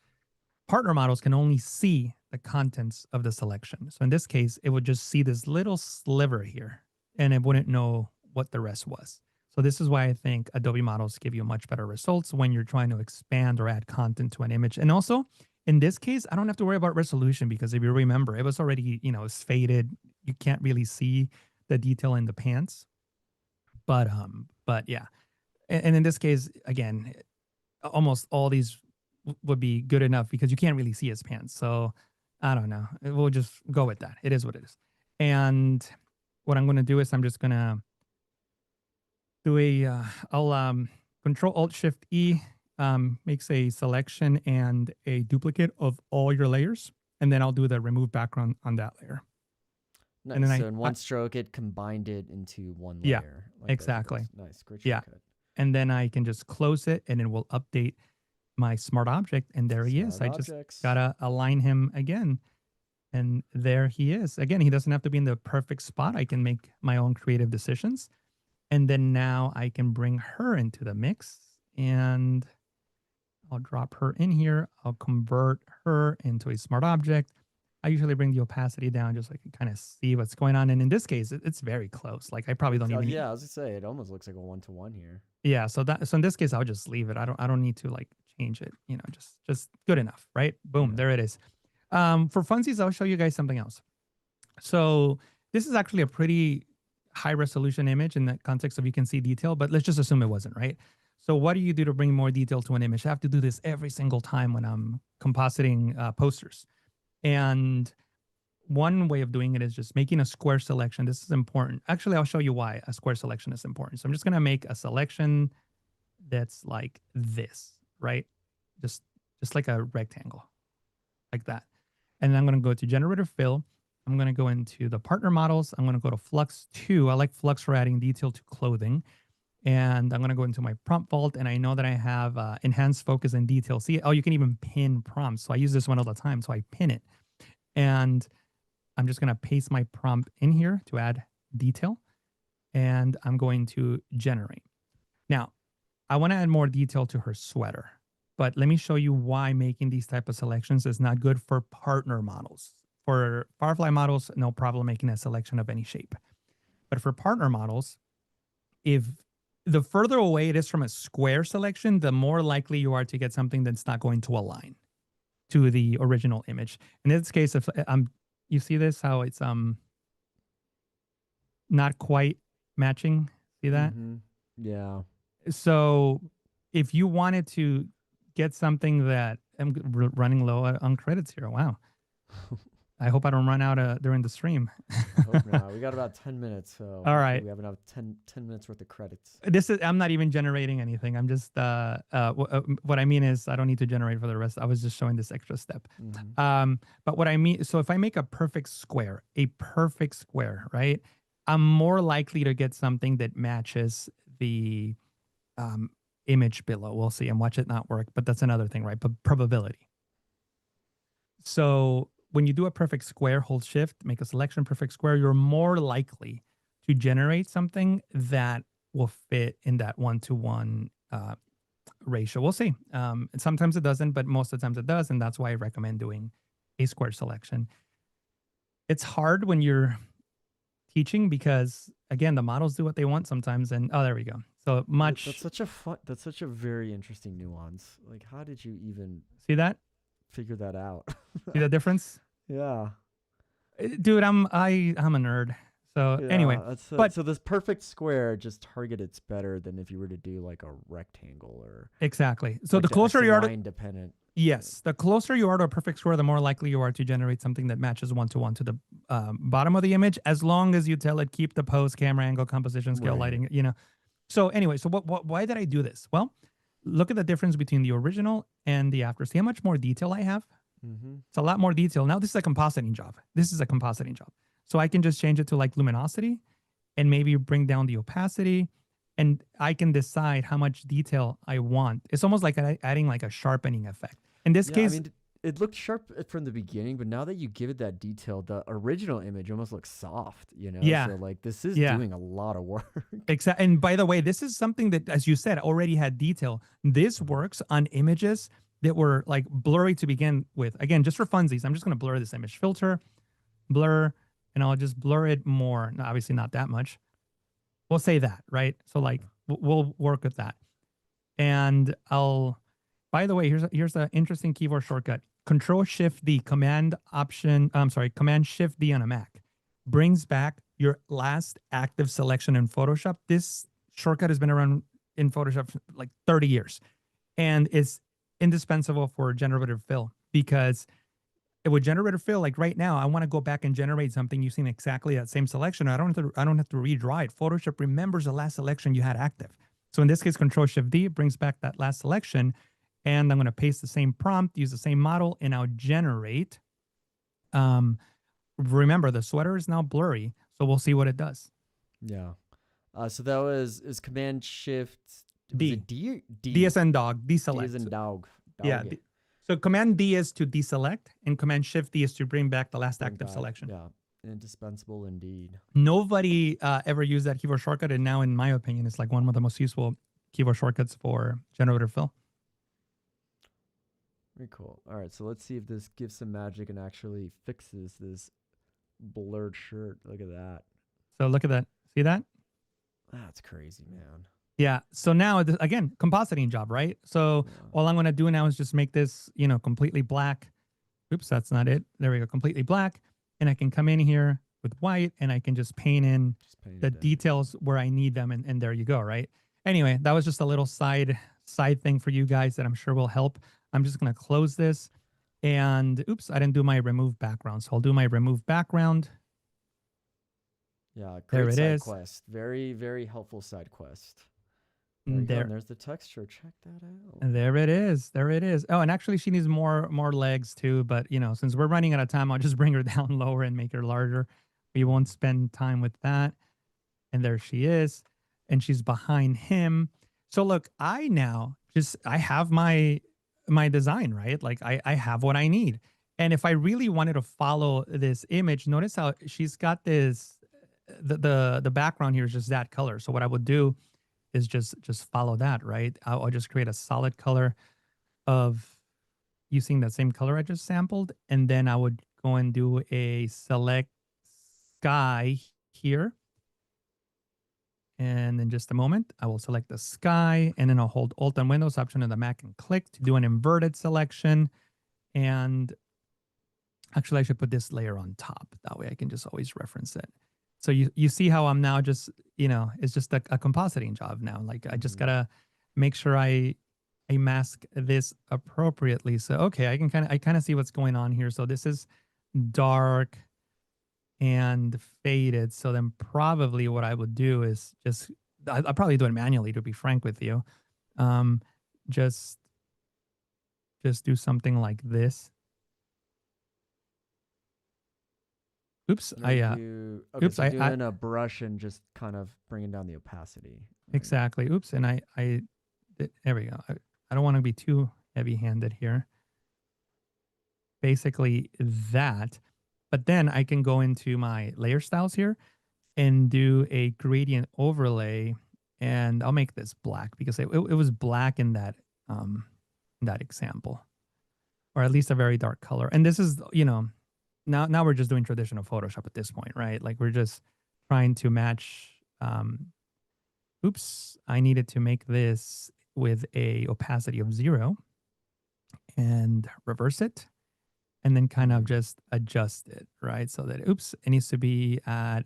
Partner models can only see the contents of the selection. So in this case, it would just see this little sliver here and it wouldn't know what the rest was. So this is why I think Adobe models give you much better results when you're trying to expand or add content to an image. And also in this case, I don't have to worry about resolution because if you remember, it was already, it's faded. You can't really see the detail in the pants. But yeah. And in this case, again, almost all these would be good enough because you can't really see his pants. So I don't know. We'll just go with that. It is what it is. And what I'm going to do is I'm just going to do I'll Control Alt Shift E, makes a selection and a duplicate of all your layers. And then I'll do the remove background on that layer. Nice. And then so in one stroke, it combined it into one yeah, layer. Like exactly. Nice. Great shortcut. Yeah. And then I can just close it and it will update my smart object. And there he is. I just got to align him again. And there he is. Again, he doesn't have to be in the perfect spot. I can make my own creative decisions. And then now I can bring her into the mix and I'll drop her in here. I'll convert her into a smart object. I usually bring the opacity down just so I can kind of see what's going on. And in this case, it's very close. Like I probably don't even. Yeah, I was gonna say it almost looks like a 1-to-1 here. Yeah. So in this case, I'll just leave it. I don't need to like change it. Just good enough, right? Boom, there it is. For funsies, I'll show you guys something else. So this is actually a pretty high resolution image in the context of you can see detail, but let's just assume it wasn't, right? So what do you do to bring more detail to an image? I have to do this every single time when I'm compositing posters. And one way of doing it is just making a square selection. This is important. Actually, I'll show you why a square selection is important. So I'm just going to make a selection that's like this, right? Just like a rectangle, like that. And then I'm going to go to generative fill. I'm going to go into the partner models. I'm going to go to Flux 2. I like Flux for adding detail to clothing. And I'm going to go into my prompt vault. And I know that I have enhanced focus and detail. See, you can even pin prompts. So I use this one all the time. So I pin it. And I'm just going to paste my prompt in here to add detail. And I'm going to generate. Now, I want to add more detail to her sweater. But let me show you why making these type of selections is not good for partner models. For Firefly models, no problem making a selection of any shape. But for partner models, if the further away it is from a square selection, the more likely you are to get something that's not going to align to the original image. In this case, if you see this, how it's not quite matching. See that? Mm-hmm. Yeah. So if you wanted to get something that I'm running low on credits here. Wow. I hope I don't run out during the stream. Hope not. We got about 10 minutes. So all right. We have enough 10 minutes worth of credits. I'm not even generating anything. I'm just, what I mean is I don't need to generate for the rest. I was just showing this extra step. Mm-hmm. But what I mean, so if I make a perfect square, right? I'm more likely to get something that matches the image below. We'll see and watch it not work, but that's another thing, right? But probability. So when you do a perfect square, hold shift, make a selection, perfect square, you're more likely to generate something that will fit in that 1-to-1 ratio. We'll see. And sometimes it doesn't, but most of the times it does. And that's why I recommend doing a square selection. It's hard when you're teaching because, again, the models do what they want sometimes. And there we go. So much. That's such a very interesting nuance. Like, how did you even see that? Figure that out? See the difference? Yeah, dude, I'm a nerd. So yeah, anyway, so this perfect square just targets better than if you were to do like a rectangle or exactly. So like the closer you are to independent. Yes, the closer you are to a perfect square, the more likely you are to generate something that matches 1-to-1 to the bottom of the image, as long as you tell it keep the pose, camera angle, composition, scale, lighting. So anyway, so why did I do this? Well, look at the difference between the original and the after. See how much more detail I have? Mm-hmm. It's a lot more detail. Now this is a compositing job. So I can just change it to like luminosity and maybe bring down the opacity and I can decide how much detail I want. It's almost like adding like a sharpening effect. In this Yeah, I case, mean, it looked sharp from the beginning, but now that you give it that detail, the original image almost looks soft, you know? yeah, So, like, this is yeah. doing a lot of work. Exactly. And by the way, this is something that, as you said, already had detail. This Uh-huh. works on images that were like blurry to begin with. Again, just for funsies, I'm just going to blur this image. Filter, blur, and I'll just blur it more. No, obviously not that much. We'll say that, right? So like we'll work with that. And I'll, by the way, here's an interesting keyboard shortcut. Control Shift D, Command Option, I'm sorry, Command Shift D on a Mac brings back your last active selection in Photoshop. This shortcut has been around in Photoshop for like 30 years and is indispensable for generative fill because with generative fill, like right now, I want to go back and generate something using exactly that same selection. I don't have to redraw it. Photoshop remembers the last selection you had active. So in this case, Control Shift D brings back that last selection, and I'm going to paste the same prompt, use the same model, and I'll generate. Um, Remember, the sweater is now blurry, so we'll see what it does. Yeah. So that was is Command Shift. Was D, it D or D D? as in dog, D is deselect. in dog. Yeah. Dog. So Command D is to deselect, and Command Shift D is to bring back the last Bring active back. selection. Yeah. Indispensable indeed. Nobody ever used that keyboard shortcut, and now, in my opinion, it's like one of the most useful keyboard shortcuts for generative fill. Very cool. All right, so let's see if this gives some magic and actually fixes this blurred shirt. Look at that. So look at that. See that? That's crazy, man. Yeah. So now, again, compositing job, right? So Yeah. all I'm going to do now is just make this, completely black. Oops, that's not it. There we go. Completely black. And I can come in here with white and I can just paint in the details where I need them. And there you go, right? Anyway, that was just a little side thing for you guys that I'm sure will help. I'm just going to close this. And oops, I didn't do my remove background. So I'll do my remove background. Yeah, There great it side is. quest. Very, very helpful side quest. There. And there's the texture. Check that out. There it is. There it is. Oh, and actually she needs more legs too, but since we're running out of time, I'll just bring her down lower and make her larger. We won't spend time with that. And there she is. And she's behind him. So look, I have my design, right? Like I have what I need. And if I really wanted to follow this image, notice how she's got this the background here is just that color. So what I would do is just follow that, right? I'll just create a solid color of using that same color I just sampled. And then I would go and do a select sky here. And in just a moment, I will select the sky and then I'll hold Alt and Windows Option on the Mac and click to do an inverted selection. And actually I should put this layer on top. That way I can just always reference it. So you see how I'm now just, it's just a compositing job now. Like I just gotta make sure I mask this appropriately. So okay, I kind of see what's going on here. So this is dark and faded. So then probably what I would do is I'll probably do it manually to be frank with you. Just do something like this. Oops, oops, so doing a brush and just kind of bringing down the opacity. Right? Exactly. Oops, and there we go. I don't want to be too heavy-handed here. Basically that, but then I can go into my layer styles here and do a gradient overlay, and I'll make this black because it was black in that example, or at least a very dark color. And this is Now we're just doing traditional Photoshop at this point, right? Like we're just trying to match. Oops, I needed to make this with a opacity of 0 and reverse it. And then kind of just adjust it, right? So that, oops, it needs to be at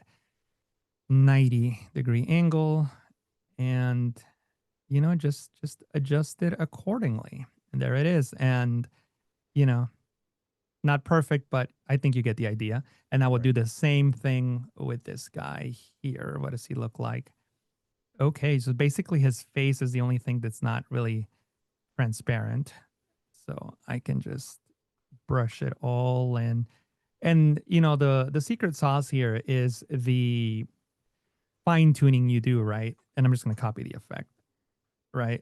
90-degree angle and, just adjust it accordingly. And there it is. And, not perfect, but I think you get the idea. And I will do the same thing with this guy here. What does he look like? Okay, so basically his face is the only thing that's not really transparent. So I can just brush it all in. And, the secret sauce here is the fine tuning you do, right? and I'm just going to copy the effect, right?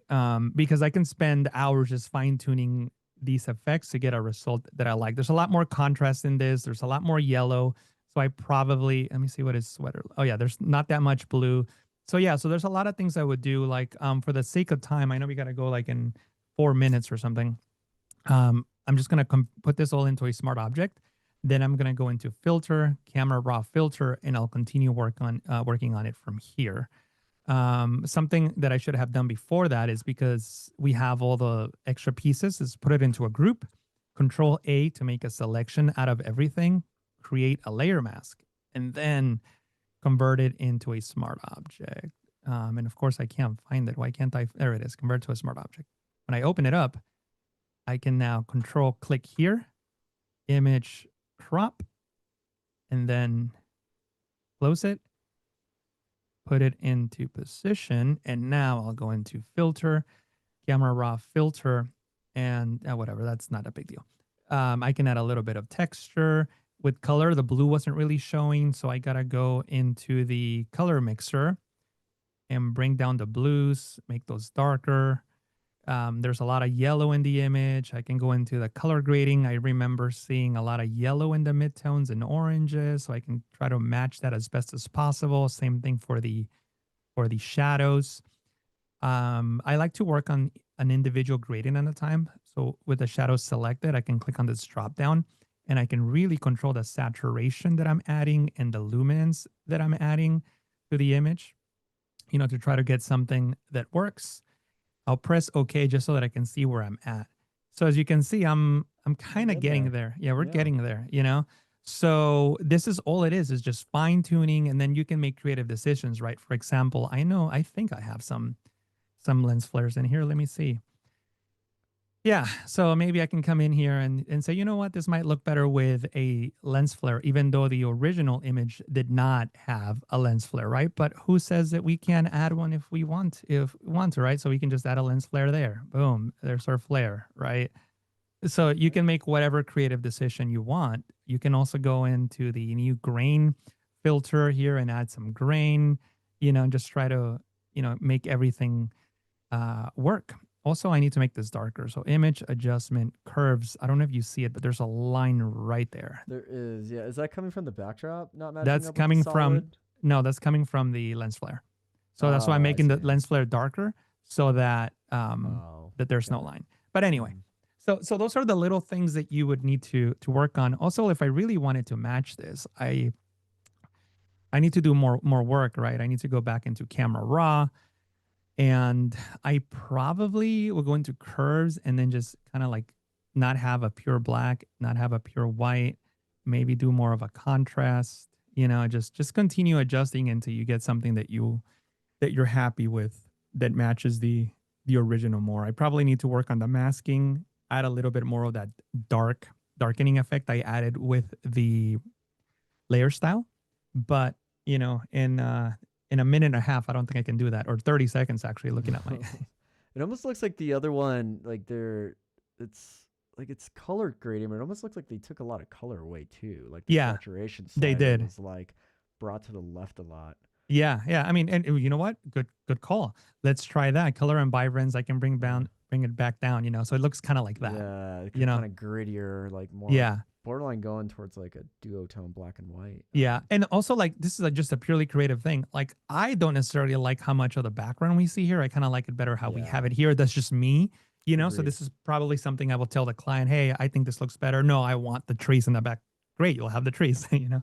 Because I can spend hours just fine tuning these effects to get a result that I like. There's a lot more contrast in this. There's a lot more yellow. So I probably, let me see what his sweater. Oh yeah, there's not that much blue. So yeah, so there's a lot of things I would do. Like for the sake of time, I know we got to go like in 4 minutes or something. I'm just going to put this all into a smart object. Then I'm going to go into filter, camera raw filter, and I'll continue working on it from here. Something that I should have done before that is because we have all the extra pieces is put it into a group, Control A to make a selection out of everything, create a layer mask, and then convert it into a smart object. And of course I can't find it. Why can't I? There it is, convert to a smart object. When I open it up, I can now control click here, image crop, and then close it, put it into position, and now I'll go into filter, camera raw filter, and whatever, that's not a big deal. I can add a little bit of texture. With color, the blue wasn't really showing, so I gotta go into the color mixer and bring down the blues, make those darker. There's a lot of yellow in the image. I can go into the color grading. I remember seeing a lot of yellow in the midtones and oranges, so I can try to match that as best as possible. Same thing for the shadows. I like to work on an individual gradient at a time. So with the shadows selected, I can click on this drop down and I can really control the saturation that I'm adding and the luminance that I'm adding to the image, to try to get something that works. I'll press OK just so that I can see where I'm at. So as you can see, I'm kind of getting there. Yeah, we're getting there, So this is all it is just fine tuning, and then you can make creative decisions, right? For example, I think I have some lens flares in here. Let me see. Yeah, so maybe I can come in here and say, you know what, this might look better with a lens flare, even though the original image did not have a lens flare, right? But who says that we can add one if we want to, right? So we can just add a lens flare there. Boom, there's our flare, right? So you can make whatever creative decision you want. You can also go into the new grain filter here and add some grain, and just try to, make everything work. Also, I need to make this darker. So image adjustment curves. I don't know if you see it, but there's a line right there. There is. Yeah. Is that coming from the backdrop? Not matching that's up coming with the solid? No, that's coming from the lens flare. So that's why I'm making the lens flare darker so that that there's no line. But anyway, so those are the little things that you would need to work on. Also, if I really wanted to match this, I need to do more work, right? I need to go back into camera raw. And I probably will go into curves and then just kind of like not have a pure black, not have a pure white, maybe do more of a contrast, just continue adjusting until you get something that you're happy with that matches the original more. I probably need to work on the masking, add a little bit more of that darkening effect I added with the layer style. But, in a minute and a half, I don't think I can do that, or 30 seconds actually looking at my. It almost looks like the other one, like it's color grading, but it almost looks like they took a lot of color away too. Like the saturation they did. was like brought to the left a lot. Yeah. I mean, and you know what? Good call. Let's try that. Color and Vibrance, I can bring it back down, so it looks kind of like that. Yeah, kind of grittier, like more. Yeah. Borderline going towards like a duotone black and white. Yeah. And also like this is just a purely creative thing. Like I don't necessarily like how much of the background we see here. I kind of like it better how we have it here. That's just me, Agreed. So this is probably something I will tell the client, hey, I think this looks better. No, I want the trees in the back. Great, you'll have the trees, Yeah,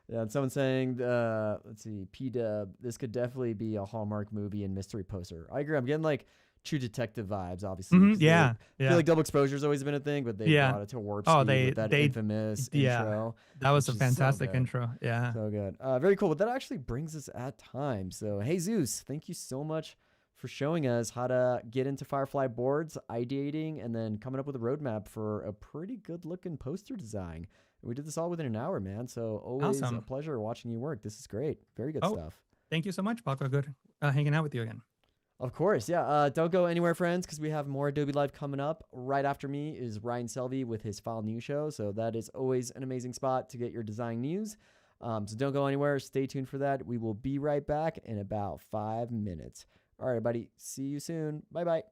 and someone saying, let's see, P-Dub, this could definitely be a Hallmark movie and mystery poster. I agree. I'm getting like True Detective vibes, obviously. Yeah. I feel like double exposure's always been a thing, but they brought it to warp speed with that infamous intro. That was a fantastic intro. Yeah. So good. Very cool. But that actually brings us at time. So, hey, Zeus, thank you so much for showing us how to get into Firefly Boards, ideating, and then coming up with a roadmap for a pretty good looking poster design. And we did this all within an hour, man. So always a pleasure watching you work. This is great. Very good stuff. Thank you so much, Paco. Good hanging out with you again. Of course, yeah. Don't go anywhere, friends, because we have more Adobe Live coming up. Right after me is Ryan Selvey with his File News Show. So that is always an amazing spot to get your design news. So don't go anywhere. Stay tuned for that. We will be right back in about 5 minutes. All right, buddy. See you soon. Bye-bye.